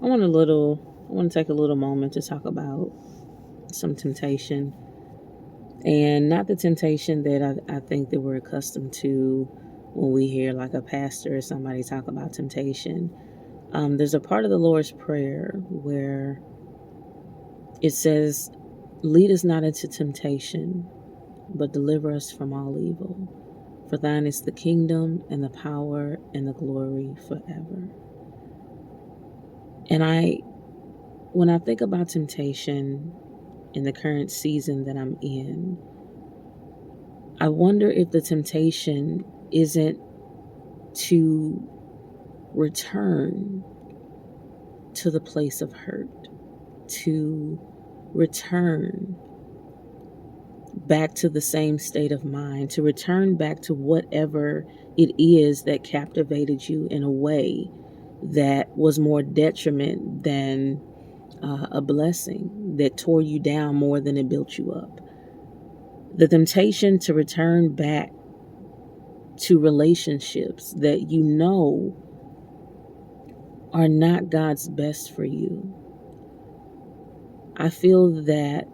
I want to take a little moment to talk about some temptation, and not the temptation that I think that we're accustomed to when we hear like a pastor or somebody talk about temptation. There's a part of the Lord's Prayer where it says, "Lead us not into temptation, but deliver us from all evil. For thine is the kingdom and the power and the glory forever." And when I think about temptation in the current season that I'm in, I wonder if the temptation isn't to return to the place of hurt, to return back to the same state of mind, to return back to whatever it is that captivated you in a way that was more detriment than a blessing, that tore you down more than it built you up. The temptation to return back to relationships that you know are not God's best for you. I feel that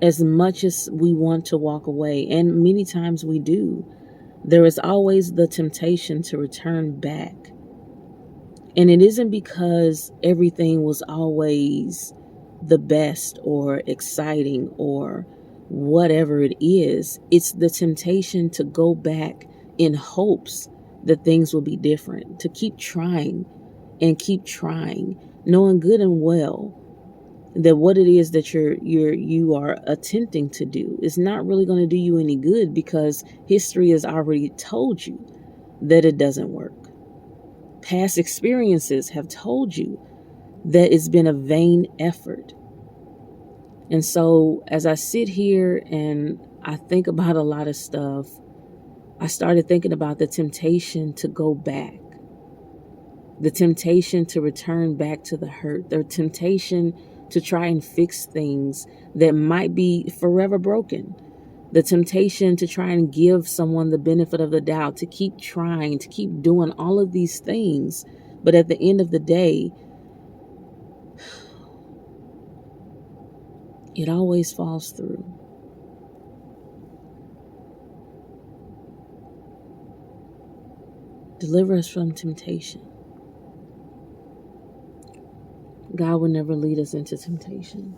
as much as we want to walk away, and many times we do, there is always the temptation to return back. And it isn't because everything was always the best or exciting or whatever it is. It's the temptation to go back in hopes that things will be different, to keep trying and keep trying, knowing good and well that what it is that you are attempting to do is not really going to do you any good, because history has already told you that it doesn't work. Past experiences have told you that it's been a vain effort. And so as I sit here and I think about a lot of stuff, I started thinking about the temptation to go back, the temptation to return back to the hurt, the temptation to try and fix things that might be forever broken, the temptation to try and give someone the benefit of the doubt, to keep trying, to keep doing all of these things. But at the end of the day, it always falls through. Deliver us from temptation. God will never lead us into temptation.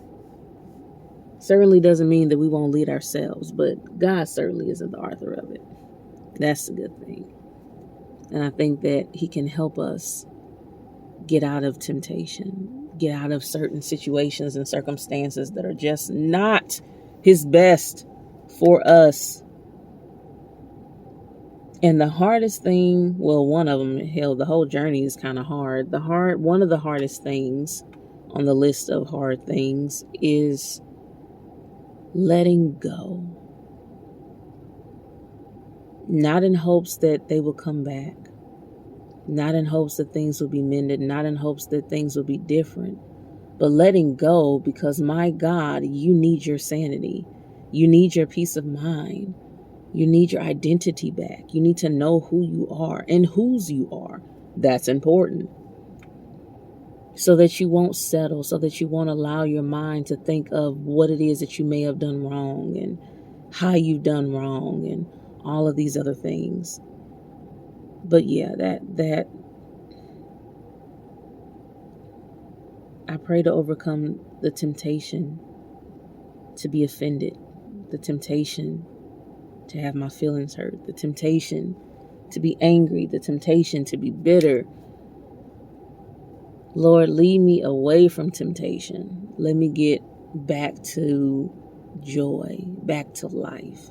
Certainly doesn't mean that we won't lead ourselves, but God certainly isn't the author of it. That's a good thing. And I think that He can help us get out of temptation, get out of certain situations and circumstances that are just not His best for us. And the hardest thing, well, one of them, hell, the whole journey is kind of hard. One of the hardest things on the list of hard things is letting go. Not in hopes that they will come back, not in hopes that things will be mended, not in hopes that things will be different, but letting go because, my God, you need your sanity. You need your peace of mind. You need your identity back. You need to know who you are and whose you are. That's important. So that you won't settle, so that you won't allow your mind to think of what it is that you may have done wrong and how you've done wrong and all of these other things. But yeah, that I pray to overcome the temptation to be offended, the temptation to have my feelings hurt, the temptation to be angry, the temptation to be bitter. Lord, lead me away from temptation. Let me get back to joy, back to life,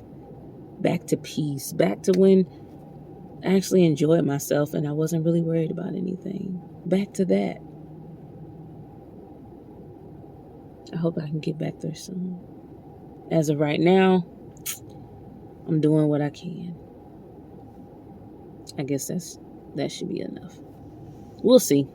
back to peace, back to when I actually enjoyed myself and I wasn't really worried about anything. Back to that. I hope I can get back there soon. As of right now, I'm doing what I can. I guess that should be enough. We'll see.